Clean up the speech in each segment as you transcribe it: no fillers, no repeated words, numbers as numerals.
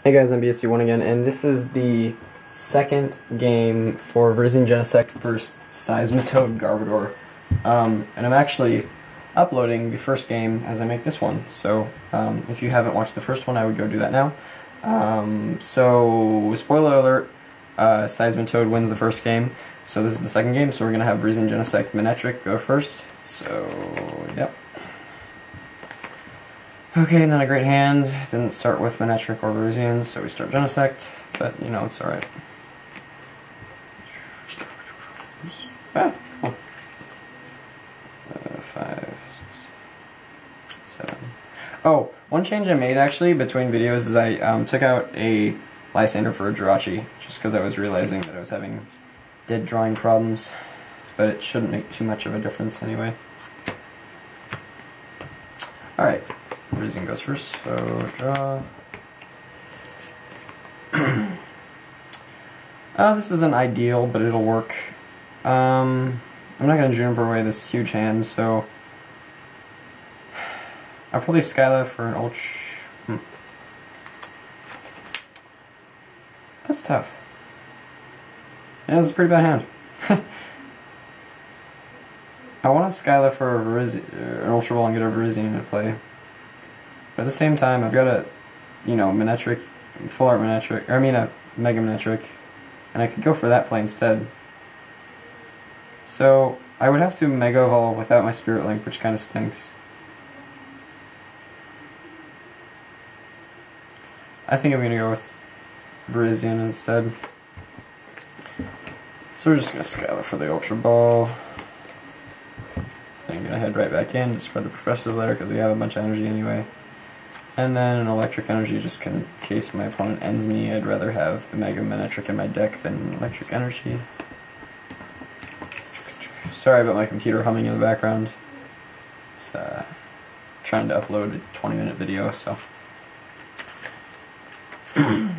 Hey guys, I'm BSC1 again, and this is the second game for VirGen Genesect vs. Seismitoad Garbodor. And I'm actually uploading the first game as I make this one, so if you haven't watched the first one, I would go do that now. So, spoiler alert, Seismitoad wins the first game, so this is the second game, so we're going to have VirGen Genesect Manectric go first, so, yep. Okay, not a great hand. Didn't start with Manectric or VirGen, so we start Genesect, but you know, it's alright. Ah, cool. 5, 6, 7. Oh, one change I made actually between videos is I took out a Lysander for a Jirachi, just because I was realizing that I was having dead drawing problems, but it shouldn't make too much of a difference anyway. Alright. VirGen goes first, so draw. This isn't ideal, but it'll work. I'm not going to Juniper away this huge hand, so I'll probably Skyla for an Ultra. That's tough. Yeah, that's a pretty bad hand. I want to Skyla for an Ultra Ball and get a VirGen into play. But at the same time, I've got a, Manectric, Full Art Manectric, or I mean a Mega Manectric, and I could go for that play instead. So, I would have to Mega Evolve without my Spirit Link, which kind of stinks. I think I'm going to go with VirGen instead. So we're just going to Skyla for the Ultra Ball. I'm going to head right back in, discard the Professor's Letter because we have a bunch of energy anyway. And then an Electric Energy, just in case my opponent ends me. I'd rather have the Mega Manectric in my deck than Electric Energy. Sorry about my computer humming in the background. It's trying to upload a 20-minute video, so. I'm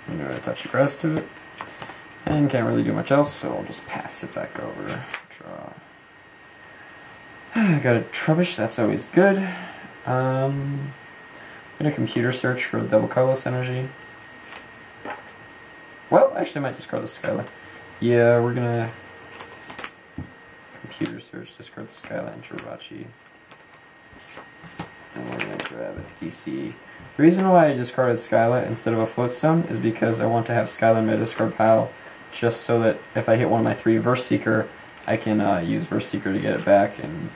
going to attach a grass to it. And can't really do much else, so I'll just pass it back over. Draw. Got a Trubbish, that's always good. I'm gonna computer search for the double colorless energy. Well, actually I might discard the Skyla. Yeah, we're gonna computer search, discard the Skyla and Jirachi. And we're gonna grab a DC. The reason why I discarded Skyla instead of a Floatstone is because I want to have Skyla in my discard pile, just so that if I hit one of my 3 Verse Seeker, I can use Verse Seeker to get it back and,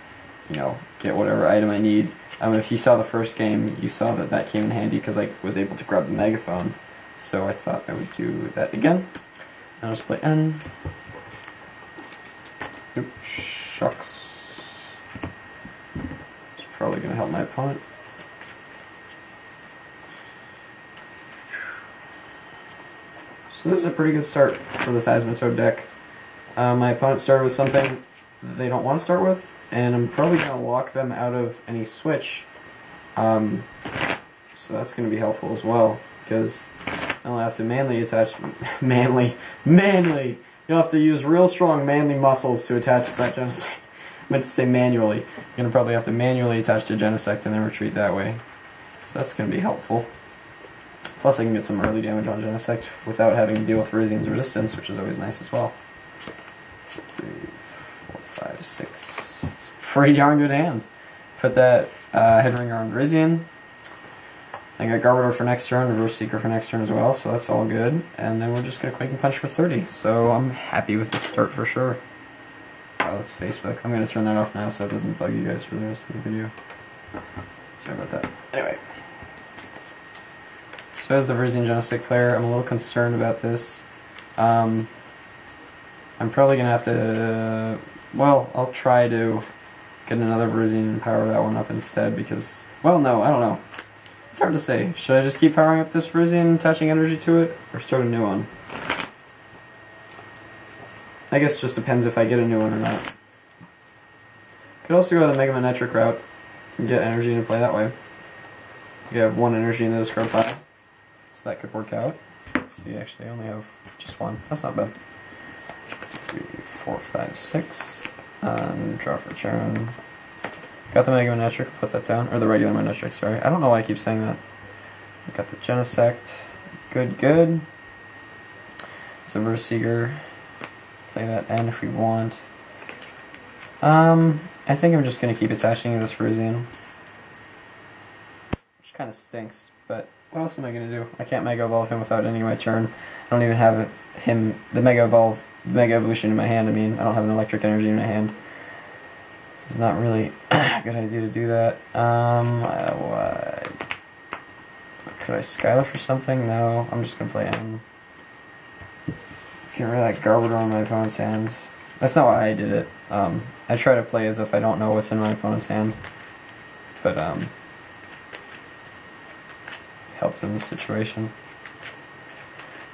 get whatever item I need. If you saw the first game, you saw that that came in handy because I was able to grab the Megaphone. So I thought I would do that again. I'll just play N. Oops, shucks. It's probably going to help my opponent. So this is a pretty good start for the Seismitoad deck. My opponent started with something that they don't want to start with, and I'm probably going to lock them out of any switch. So that's going to be helpful as well, because I'll have to manually attach... Manly! You'll have to use real strong manly muscles to attach to that Genesect. I meant to say manually. You're going to probably have to manually attach to Genesect and then retreat that way. So that's going to be helpful. Plus I can get some early damage on Genesect without having to deal with VirGen's resistance, which is always nice as well. 3, 4, 5, 6. It's a pretty darn good hand. Put that Headringer on VirGen. I got Garbodor for next turn, Reverse Seeker for next turn as well, so that's all good. And then we're just going to Quake and Punch for 30, so I'm happy with this start for sure. Oh, that's Facebook. I'm going to turn that off now so it doesn't bug you guys for the rest of the video. Sorry about that. Anyway. So as the VirGen Genesect player, I'm a little concerned about this. I'm probably going to have to... well, I'll try to get another VirGen and power that one up instead because... well, no, I don't know. It's hard to say. Should I just keep powering up this VirGen, attaching energy to it, or start a new one? I guess it just depends if I get a new one or not. Could also go the Mega Manectric route and get energy into play that way. You have 1 energy in the discard pile. So that could work out. Let's see, actually I only have just 1. That's not bad. 3, 4, 5, 6. Draw for turn. Got the Mega Manetric, put that down. Or the regular Manetric, sorry. I don't know why I keep saying that. Got the Genesect. Good, good. It's a VirGen. Play that N if we want. I think I'm just going to keep attaching to this VirGen. Which kind of stinks, but what else am I going to do? I can't Mega Evolve him without ending my turn. I don't even have the Mega Evolution in my hand. I mean, I don't have an electric energy in my hand. So it's not really a good idea to do that. Could I Skylar for something? No, I'm just going to play N. Get rid of that Garbodor in my opponent's hands. That's not why I did it. I try to play as if I don't know what's in my opponent's hand. But, helped in this situation.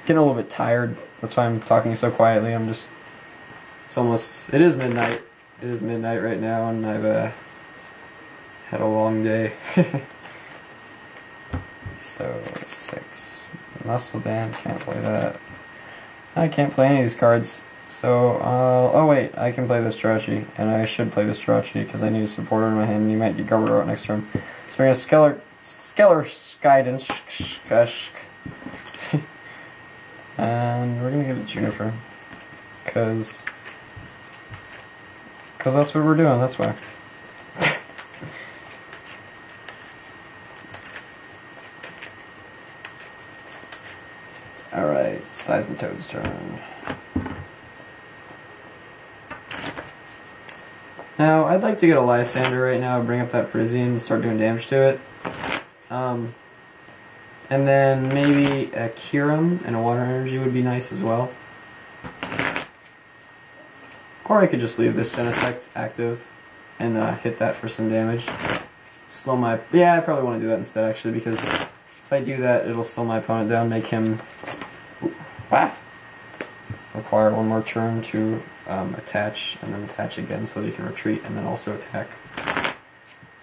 Getting a little bit tired. That's why I'm talking so quietly. It is midnight. It is midnight right now, and I've had a long day. So, 6. Muscle Band, can't play that. I can't play any of these cards. So, oh wait, I can play this Jirachi, and I should play this Jirachi because I need a supporter in my hand, and you might get Garbodor out next turn. So we're going to Skeller Guidance, and we're going to get a Juniper, because that's what we're doing, that's why. Alright, Seismitoad's turn. Now, I'd like to get a Lysander right now, bring up that VirGen and start doing damage to it. And then maybe a Kyurem and a Water Energy would be nice as well. Or I could just leave this Genesect active and hit that for some damage. Slow my... Yeah, I probably want to do that instead, actually, because if I do that, it'll slow my opponent down, make him... require one more turn to attach, and then attach again so that he can retreat, and then also attack.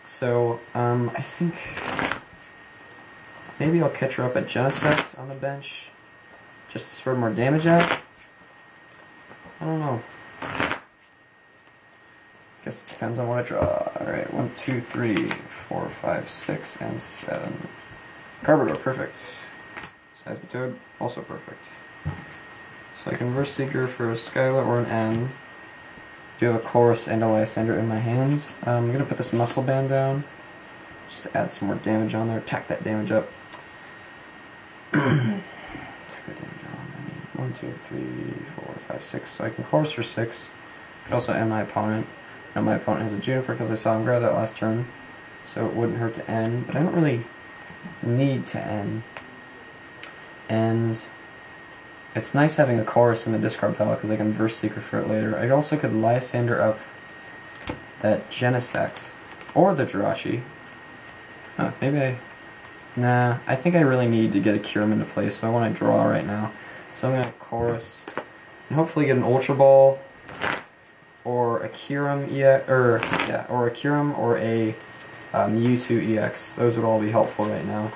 So, I think maybe I'll catch her up at Genesect on the bench, just to spread more damage out. I don't know. Guess it depends on what I draw. Alright, 1, 2, 3, 4, 5, 6, and 7. Garbodor, perfect. Seismitoad, also perfect. So I can VirGen for a Skyla or an N. I do have a Chorus and a Lysander in my hand. I'm going to put this Muscle Band down, just to add some more damage on there. Tack that damage up. Tack that damage on. 1, 2, 3, 4, 5, 6. So I can Chorus for 6. I could also end my opponent. Now my opponent has a Juniper because I saw him grab that last turn, so it wouldn't hurt to end. But I don't really need to end. And it's nice having a Chorus in the discard pile because I can VirGen for it later. I also could Lysander up that Genesect or the Jirachi. Nah, I think I really need to get a Kyurem into play, so I want to draw right now. So I'm going to Chorus and hopefully get an Ultra Ball or a Kyurem or a Kyurem or a Mewtwo EX. Those would all be helpful right now.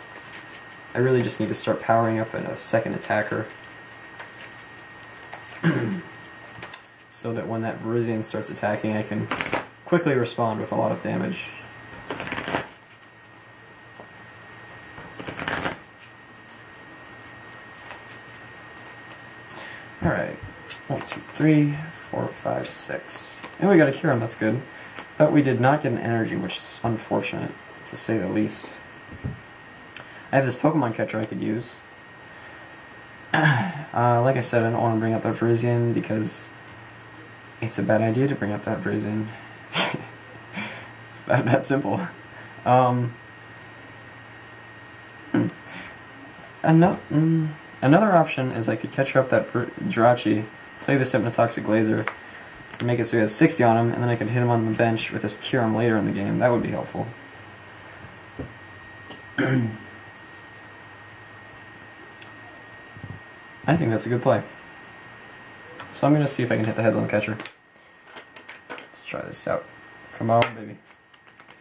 I really just need to start powering up a second attacker. So that when that VirGen starts attacking, I can quickly respond with a lot of damage. Alright, 1, 2, 3, 4, 5, 6. And we got a Kyurem, that's good. But we did not get an energy, which is unfortunate, to say the least. I have this Pokemon catcher I could use. Like I said, I don't want to bring up that VirGen because it's a bad idea to bring up that VirGen. It's about that simple. Another option is I could catch up that Jirachi, play this Hypnotoxic Laser, and make it so he has 60 on him, and then I could hit him on the bench with this Kyurem later in the game. That would be helpful. I think that's a good play. So I'm going to see if I can hit the heads on the catcher. Let's try this out. Come on, baby.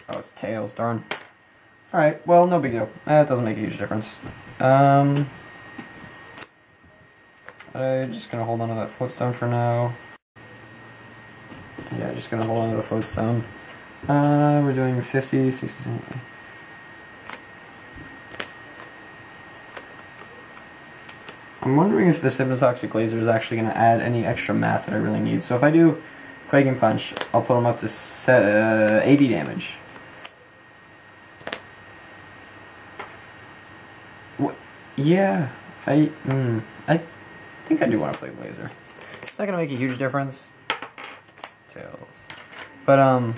Oh, it's tails, darn. Alright, well, no big deal. That doesn't make a huge difference. I'm just going to hold on to that Floatstone for now. Yeah, just gonna hold on to the float stone. We're doing 50, 60, 70. I'm wondering if this hypnotoxic laser is actually going to add any extra math that I really need. So if I do Quaking Punch, I'll put him up to 80 damage. Yeah, I think I do want to play laser. It's not going to make a huge difference. Tails. But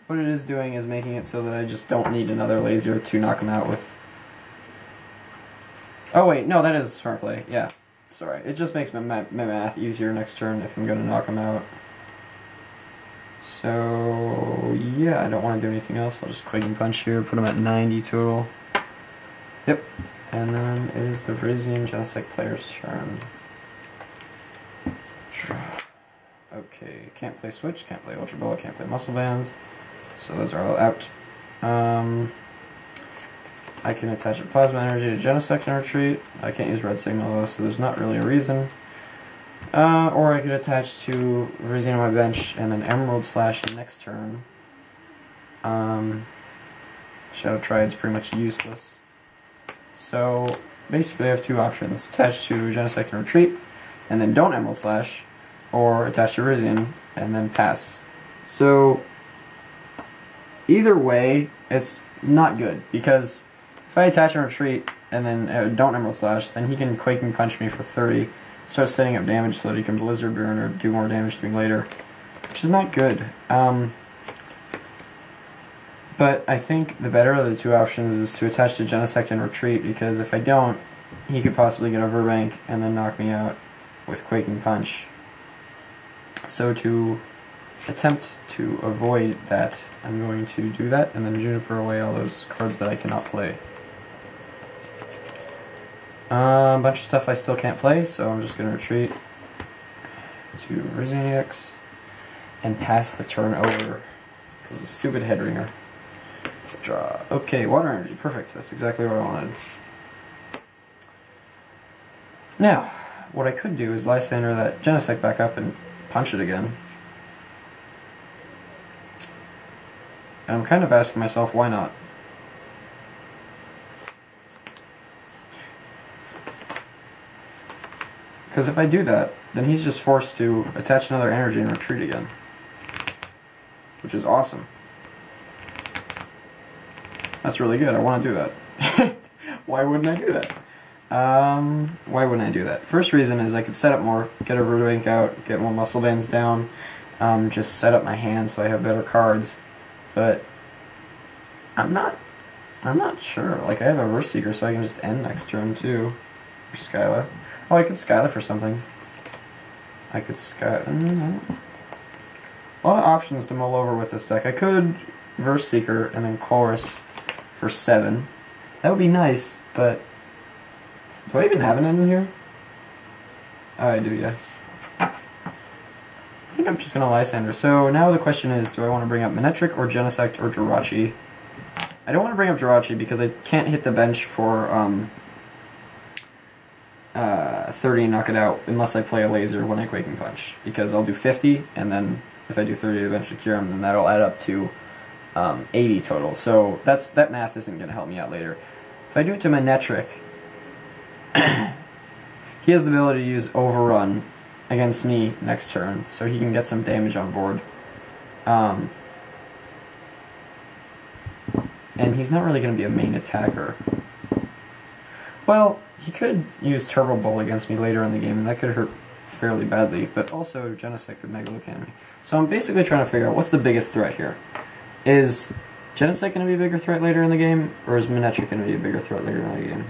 what it is doing is making it so that I just don't need another laser to knock him out with. Oh wait, no, that is a smart play. Yeah, sorry. It just makes my math easier next turn if I'm going to knock him out. So yeah, I don't want to do anything else. I'll just Quaking Punch here, put him at 90 total. Yep. And then it is the VirGen Genesect player's turn. Okay, can't play Switch, can't play Ultra Ball, can't play Muscle Band. So those are all out. I can attach a Plasma Energy to Genesect and retreat. I can't use Red Signal though, so there's not really a reason. Or I could attach to VirGen on my bench and then Emerald Slash next turn. Shadow Triad's pretty much useless. So basically I have two options. Attach to Genesect and retreat, and then don't Emerald Slash, or attach to VirGen and then pass. So either way, it's not good, because if I attach and retreat and then don't Emerald Slash, then he can Quaking Punch me for 30, start setting up damage so that he can Blizzard Burn or do more damage to me later, which is not good. But I think the better of the two options is to attach to Genesect and retreat, because if I don't, he could possibly get a Verbank and then knock me out with Quaking Punch. So to attempt to avoid that, I'm going to do that and then Juniper away all those cards that I cannot play. A bunch of stuff I still can't play, so I'm just going to retreat to VirGen and pass the turn over, because it's a stupid head ringer. Draw. Okay, Water Energy, perfect. That's exactly what I wanted. Now, what I could do is Lysander that Genesect back up and punch it again. And I'm kind of asking myself, why not? Because if I do that, then he's just forced to attach another energy and retreat again. Which is awesome. That's really good, I want to do that. Why wouldn't I do that? Why wouldn't I do that? First reason is I could set up more, get a Verbank out, get more Muscle Bands down, just set up my hand so I have better cards. But I'm not sure. Like, I have a Verse Seeker, so I can just end next turn too. Or Skyla. Oh, I could Skyla for something. I could Skyla. A lot of options to mull over with this deck. I could Verse Seeker and then Chorus for 7. That would be nice, but do I even have an end in here? Oh, I do, yeah. I think I'm just going to Lysander. So now the question is, do I want to bring up Manectric or Genesect or Jirachi? I don't want to bring up Jirachi because I can't hit the bench for 30 and knock it out unless I play a laser when I Quaking Punch. Because I'll do 50, and then if I do 30 to eventually cure him, then that'll add up to 80 total. So that math isn't going to help me out later. If I do it to Manectric, he has the ability to use Overrun against me next turn, so he can get some damage on board. And he's not really going to be a main attacker. Well, he could use Turbo Bull against me later in the game, and that could hurt fairly badly, but also Genesect could Megalocan me. So I'm basically trying to figure out what's the biggest threat here. Is Genesect going to be a bigger threat later in the game, or is Manectric going to be a bigger threat later in the game?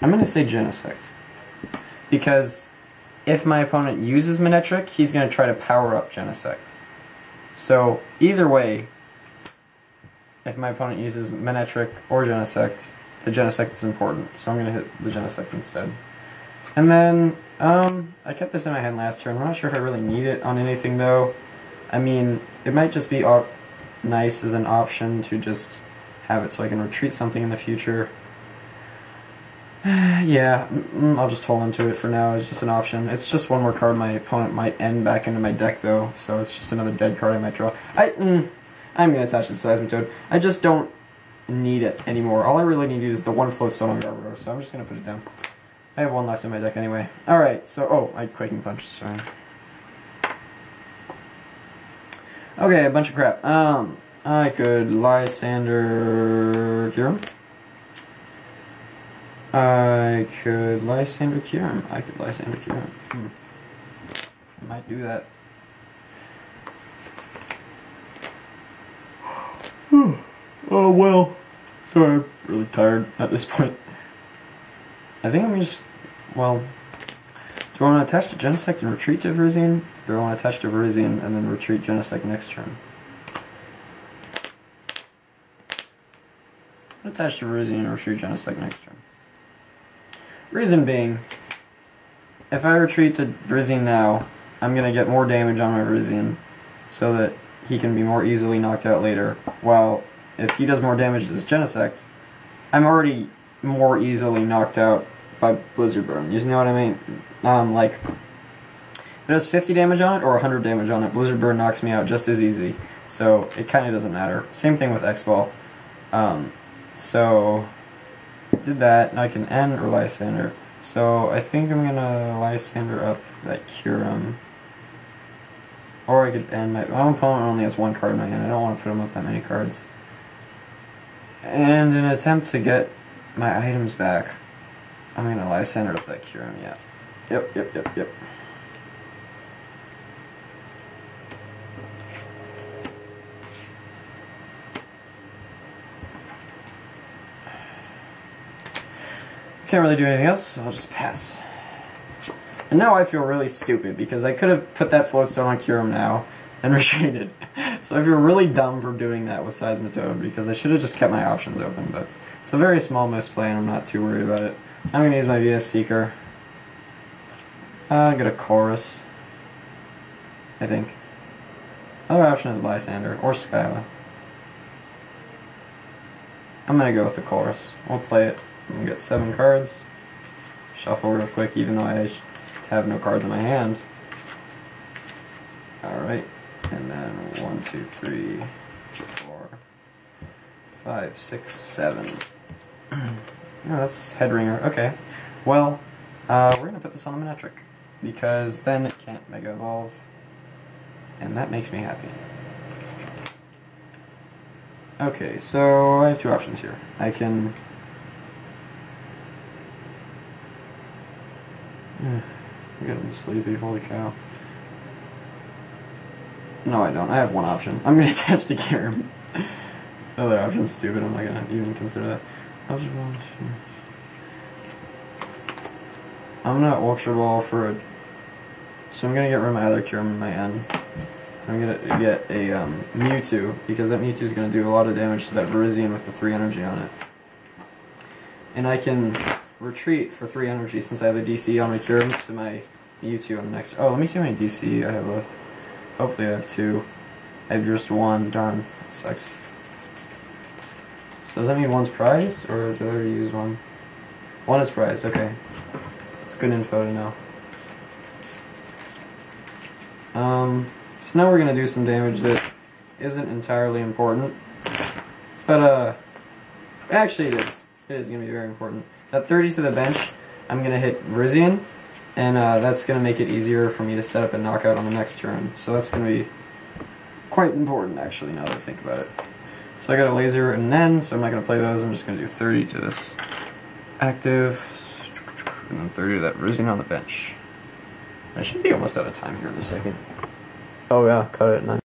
I'm going to say Genesect, because if my opponent uses Manectric, he's going to try to power up Genesect. So either way, if my opponent uses Manectric or Genesect, the Genesect is important, so I'm going to hit the Genesect instead. And then, I kept this in my hand last turn. I'm not sure if I really need it on anything though. I mean, it might just be nice as an option to just have it so I can retreat something in the future. Yeah, I'll just hold on to it for now as just an option. It's just one more card my opponent might end back into my deck, though, so it's just another dead card I might draw. I'm gonna attach the seismitoad. I just don't need it anymore. All I really need is the one floatstone on Garbodor, so I'm just gonna put it down. I have one left in my deck anyway. Alright, so, oh, I Quaking Punch, sorry. Okay, a bunch of crap. I could Lysander Kyurem. I could Lysander Kyurem. I might do that. Oh well. Sorry, I'm really tired at this point. I think I'm just, well, do I want to attach to Genesect and retreat to VirGen? Or do I want to attach to VirGen and then retreat Genesect next turn? Attach to VirGen and retreat Genesect next turn. Reason being, if I retreat to VirGen now, I'm going to get more damage on my VirGen so that he can be more easily knocked out later, while if he does more damage to this Genesect, I'm already more easily knocked out by Blizzard Burn. You know what I mean? Like, if it has 50 damage on it or 100 damage on it, Blizzard Burn knocks me out just as easy, so it kind of doesn't matter. Same thing with X-Ball. So, did that, and I can end or Lysander. So, I think I'm gonna Lysander up that Kyurem. Or I could end my opponent only has one card in my hand. I don't want to put him up that many cards. And in an attempt to get my items back, I'm gonna Lysander up that Kyurem, yeah. Yep. Can't really do anything else, so I'll just pass. And now I feel really stupid, because I could have put that floatstone on Kyurem now, and retreated. So I feel really dumb for doing that with Seismitoad, because I should have just kept my options open, but it's a very small misplay and I'm not too worried about it. I'm going to use my VS Seeker. Get a Chorus, I think. Other option is Lysander, or Skyla. I'm going to go with the Chorus. We'll play it. I'm going to get 7 cards. Shuffle real quick, even though I have no cards in my hand. Alright. And then 1, 2, 3, 4, 5, 6, 7. Oh, that's Headringer. Okay. Well, we're going to put this on the Manectric, because then it can't Mega Evolve, and that makes me happy. Okay, so I have 2 options here. I can... I'm getting sleepy, holy cow. No, I don't. I have one option. I'm going to attach to Kyurem. The other option's stupid. I'm not going to even consider that. I'm going to Ultra Ball for a... So I'm going to get rid of my other Kyurem in my end. I'm going to get a Mewtwo, because that Mewtwo is going to do a lot of damage to that VirGen with the 3 energy on it. And I can retreat for 3 energy since I have a DC on my Kyurem to my Mewtwo on the next... Oh, let me see how many DC I have left. Hopefully I have 2. I have just 1. Darn, that sucks. So does that mean 1's prized, or did I already use 1? 1 is prized, okay. That's good info to know. So now we're going to do some damage that isn't entirely important. But, actually it is. It is going to be very important. That 30 to the bench, I'm going to hit VirGen, and that's going to make it easier for me to set up a knockout on the next turn. So that's going to be quite important, actually, now that I think about it. So I got a laser and an N, so I'm not going to play those. I'm just going to do 30 to this active, and then 30 to that VirGen on the bench. I should be almost out of time here in a second. Oh yeah, cut it at 9.